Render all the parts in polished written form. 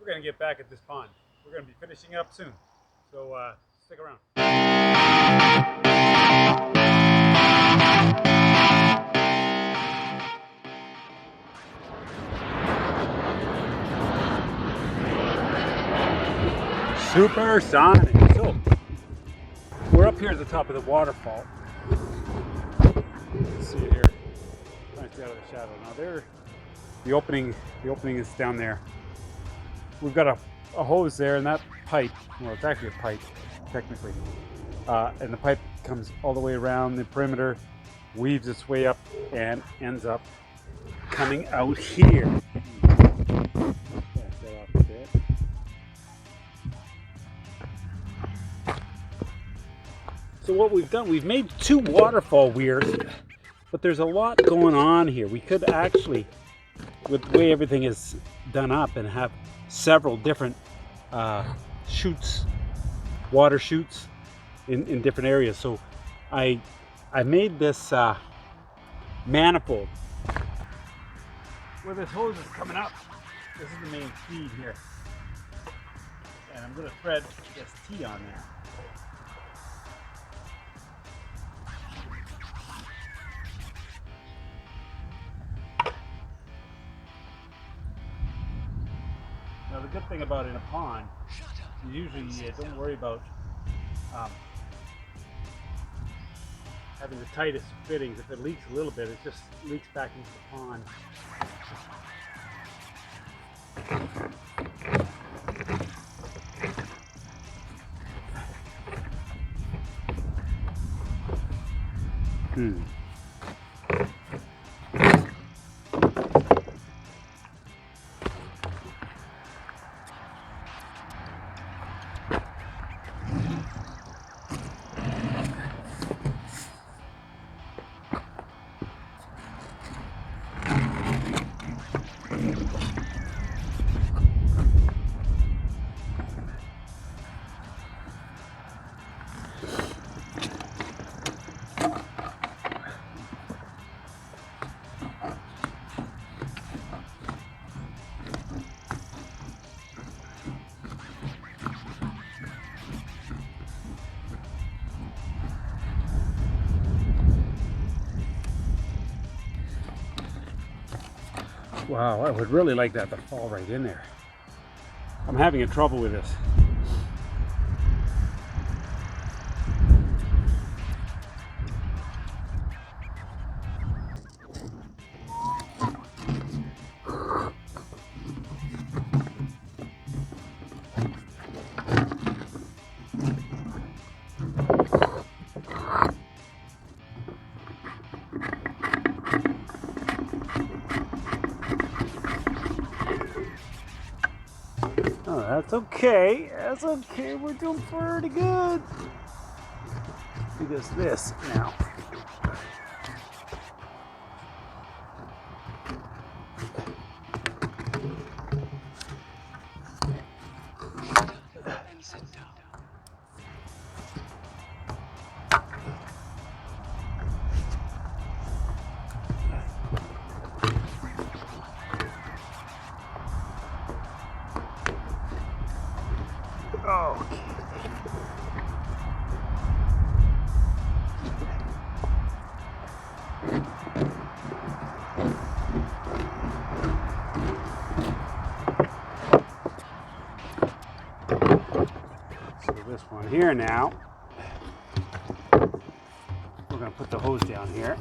we're going to get back at this pond. We're going to be finishing up soon. So stick around. Supersonic. So we're up here at the top of the waterfall. Let's see it here. Trying to stay out of the shadow. Now there, the opening is down there. We've got a hose there, and that pipe, well, it's actually a pipe, technically. And the pipe comes all the way around the perimeter, weaves its way up, and ends up coming out here. Back that off a bit. So what we've done, we've made 2 waterfall weirs, but there's a lot going on here. We could actually, with the way everything is done up, and have several different chutes, water chutes in different areas. So I made this manifold where this hose is coming up. This is the main feed here, and I'm going to thread this T on there. Now the good thing about in a pond, you usually don't worry about having the tightest fittings. If it leaks a little bit, it just leaks back into the pond. Wow, I would really like that to fall right in there. I'm having a trouble with this. Oh, that's okay. That's okay. We're doing pretty good. Because this now. Okay. So this one here now, we're going to put the hose down here.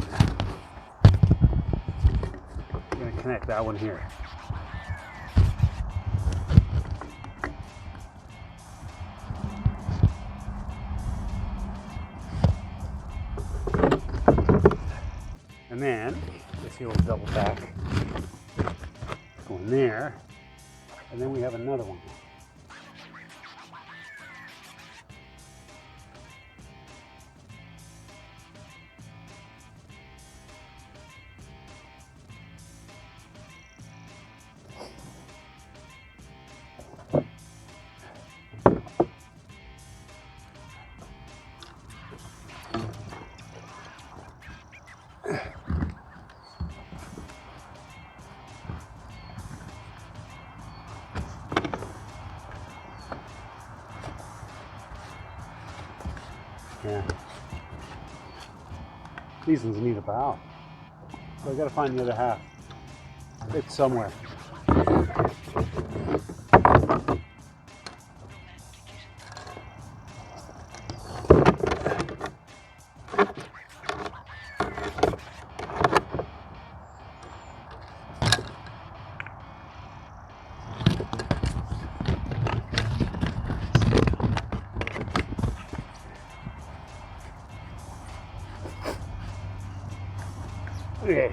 We're going to connect that one here. And then this here will double back, go in there, and then we have another one. Yeah. These ones need a valve. So I gotta find the other half. It's somewhere. Okay.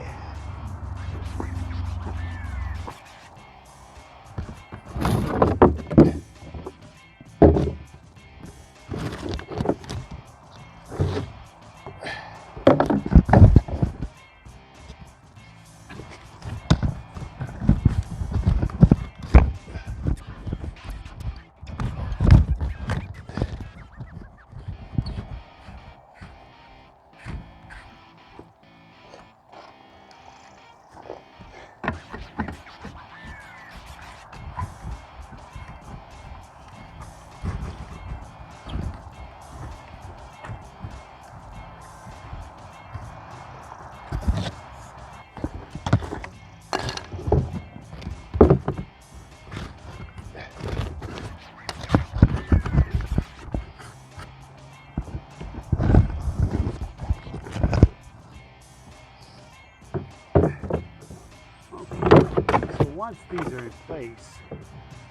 Once these are in place,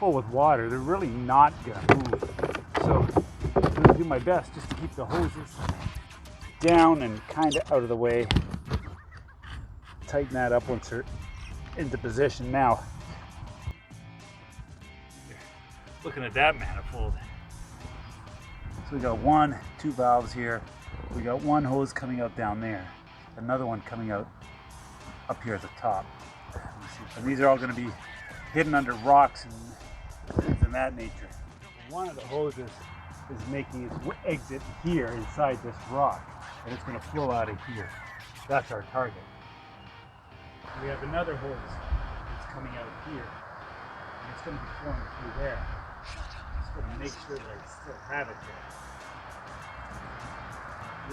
full with water, they're really not gonna move. So I'm gonna do my best just to keep the hoses down and kind of out of the way. Tighten that up once they're into position. Now, looking at that manifold. So we got 1, 2 valves here. We got one hose coming out down there, another one coming out up here at the top. And these are all going to be hidden under rocks and things of that nature. One of the hoses is making its exit here inside this rock, and it's going to flow out of here. That's our target. We have another hose that's coming out here, and it's going to be flowing through there. Just going to make sure that I still have it there.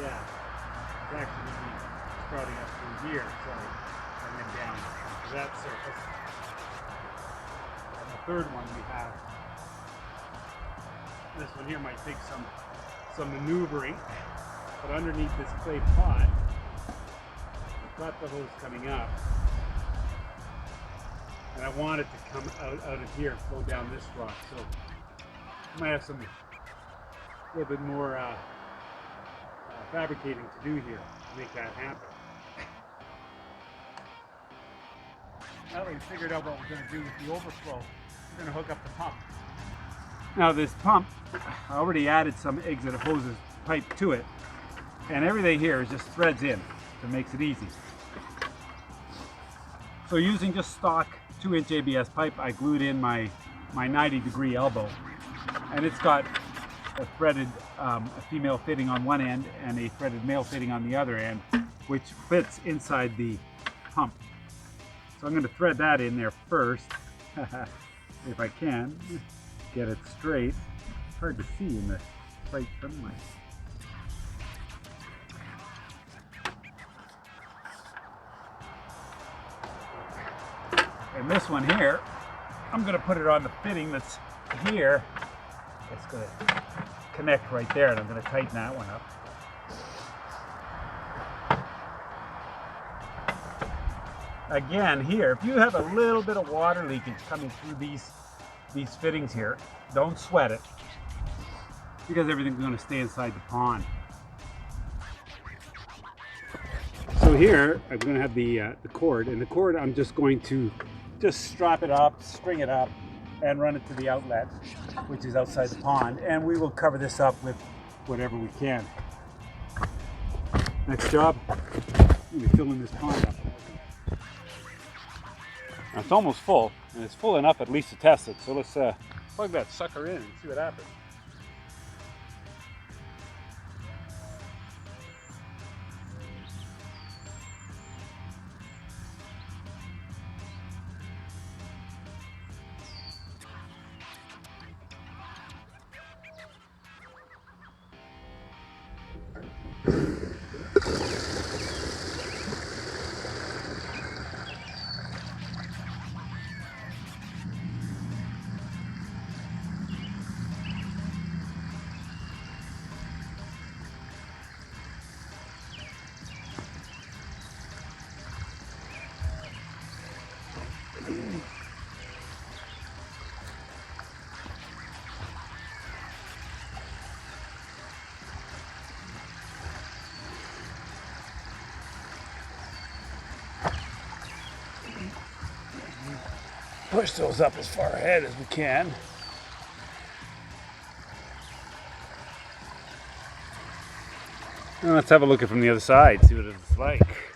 Yeah, it's actually going to be sprouting up through here, sorry, and then down to that surface. And the third one we have, this one here might take some maneuvering, but underneath this clay pot, I've got the hose coming up, and I want it to come out of here and flow down this rock. So I might have a little bit more fabricating to do here to make that happen. Now that we've figured out what we're going to do with the overflow, we're going to hook up the pump. Now this pump, I already added some exit hoses pipe to it, and everything here is just threads in, so it makes it easy. So using just stock 2-inch ABS pipe, I glued in my 90-degree elbow, and it's got a threaded a female fitting on one end and a threaded male fitting on the other end, which fits inside the pump. So I'm going to thread that in there first, if I can, get it straight. It's hard to see in the bright sunlight. And this one here, I'm going to put it on the fitting that's here. It's going to connect right there, and I'm going to tighten that one up. Again, here, if you have a little bit of water leakage coming through these fittings here, don't sweat it, because everything's going to stay inside the pond. So here, I'm going to have the cord, and the cord I'm just going to strap it up, string it up, and run it to the outlet, which is outside the pond, and we will cover this up with whatever we can. Next job, we'll be filling this pond up. Now it's almost full, and it's full enough at least to test it, so let's plug that sucker in and see what happens. Push those up as far ahead as we can. Now let's have a look at it from the other side, see what it's like.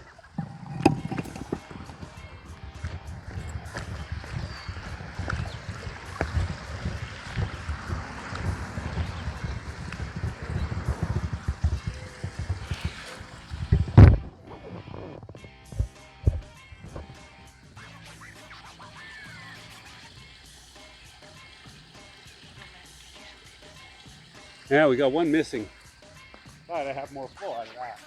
Yeah, we got one missing. Thought I'd have more full out of that.